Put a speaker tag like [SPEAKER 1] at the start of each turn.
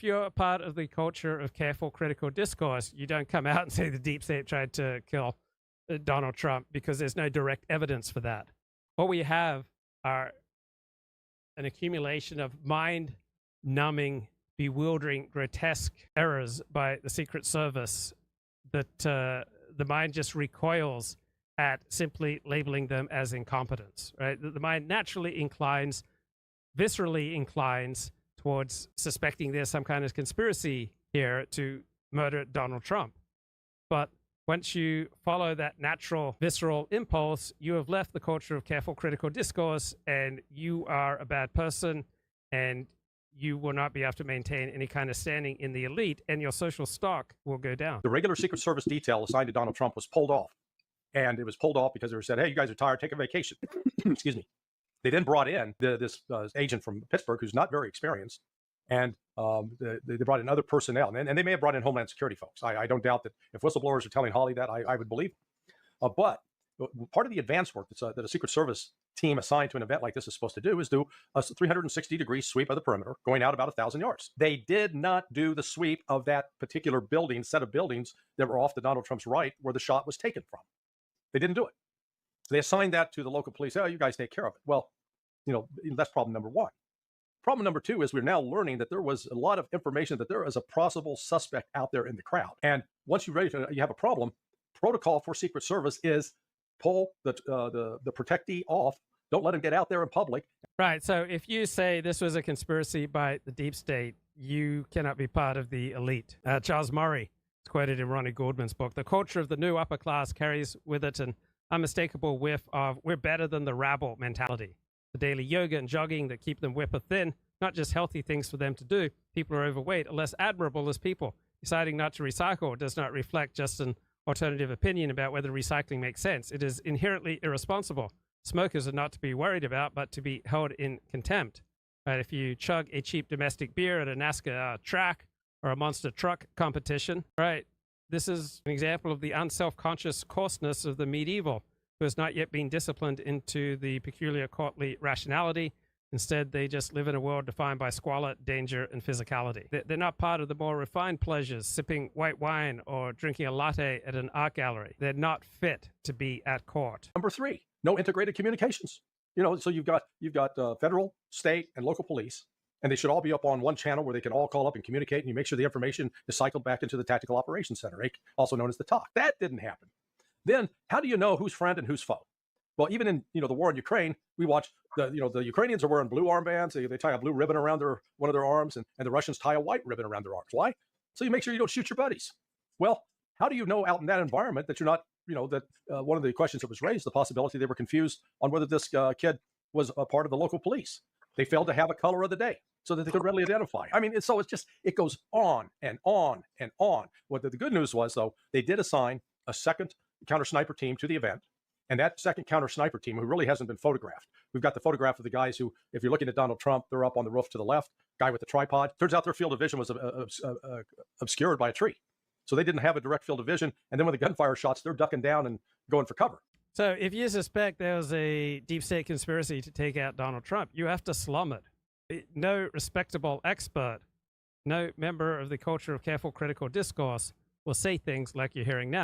[SPEAKER 1] if you're a part of the culture of careful critical discourse, you don't come out and say the deep state tried to kill Donald Trump, because there's no direct evidence for that. What we have are an accumulation of mind-numbing, bewildering, grotesque errors by the Secret Service that the mind just recoils at simply labeling them as incompetence, right? The mind naturally inclines, viscerally inclines towards suspecting there's some kind of conspiracy here to murder Donald Trump. But once you follow that natural, visceral impulse, you have left the culture of careful critical discourse, and you are a bad person, and you will not be able to maintain any kind of standing in the elite, and your social stock will go down.
[SPEAKER 2] The regular Secret Service detail assigned to Donald Trump was pulled off. And it was pulled off because they were said, hey, you guys are tired, take a vacation. Excuse me. They then brought in this agent from Pittsburgh who's not very experienced. And they brought in other personnel. And they may have brought in Homeland Security folks. I don't doubt that if whistleblowers are telling Holly that, I would believe. But part of the advance work that a Secret Service team assigned to an event like this is supposed to do is do a 360-degree sweep of the perimeter, going out about 1,000 yards. They did not do the sweep of that particular building, set of buildings that were off to Donald Trump's right where the shot was taken from. They didn't do it. They assigned that to the local police. Oh, you guys take care of it. Well, that's problem number one. Problem number two is we're now learning that there was a lot of information that there is a possible suspect out there in the crowd. And once you have a problem, protocol for Secret Service is pull the protectee off. Don't let him get out there in public.
[SPEAKER 1] Right. So if you say this was a conspiracy by the deep state, you cannot be part of the elite. Charles Murray, it's quoted in Ronnie Goldman's book, the culture of the new upper class carries with it an unmistakable whiff of we're better than the rabble mentality. The daily yoga and jogging that keep them whipper thin, not just healthy things for them to do. People are overweight are less admirable as people. Deciding not to recycle does not reflect just an alternative opinion about whether recycling makes sense. It is inherently irresponsible. Smokers are not to be worried about, but to be held in contempt. Right? If you chug a cheap domestic beer at a NASCAR track or a monster truck competition, right? This is an example of the unself-conscious coarseness of the medieval, who has not yet been disciplined into the peculiar courtly rationality. Instead, they just live in a world defined by squalor, danger, and physicality. They're not part of the more refined pleasures, sipping white wine or drinking a latte at an art gallery. They're not fit to be at court.
[SPEAKER 2] Number three, no integrated communications. So you've got federal, state, and local police, and they should all be up on one channel where they can all call up and communicate, and you make sure the information is cycled back into the Tactical Operations Center, also known as the TOC. That didn't happen. Then how do you know who's friend and who's foe? Well, even in the war in Ukraine, we watch the Ukrainians are wearing blue armbands. They tie a blue ribbon around one of their arms, and the Russians tie a white ribbon around their arms. Why? So you make sure you don't shoot your buddies. Well, how do you know out in that environment that you're not, one of the questions that was raised, the possibility they were confused on whether this kid was a part of the local police. They failed to have a color of the day so that they could readily identify. I mean, it goes on and on and on. What the good news was, though, they did assign a second counter sniper team to the event. And that second counter sniper team, who really hasn't been photographed. We've got the photograph of the guys who, if you're looking at Donald Trump, they're up on the roof to the left, guy with the tripod. Turns out their field of vision was obscured by a tree. So they didn't have a direct field of vision. And then when the gunfire shots, they're ducking down and going for cover.
[SPEAKER 1] So if you suspect there was a deep state conspiracy to take out Donald Trump, you have to slum it. No respectable expert, no member of the culture of careful critical discourse will say things like you're hearing now.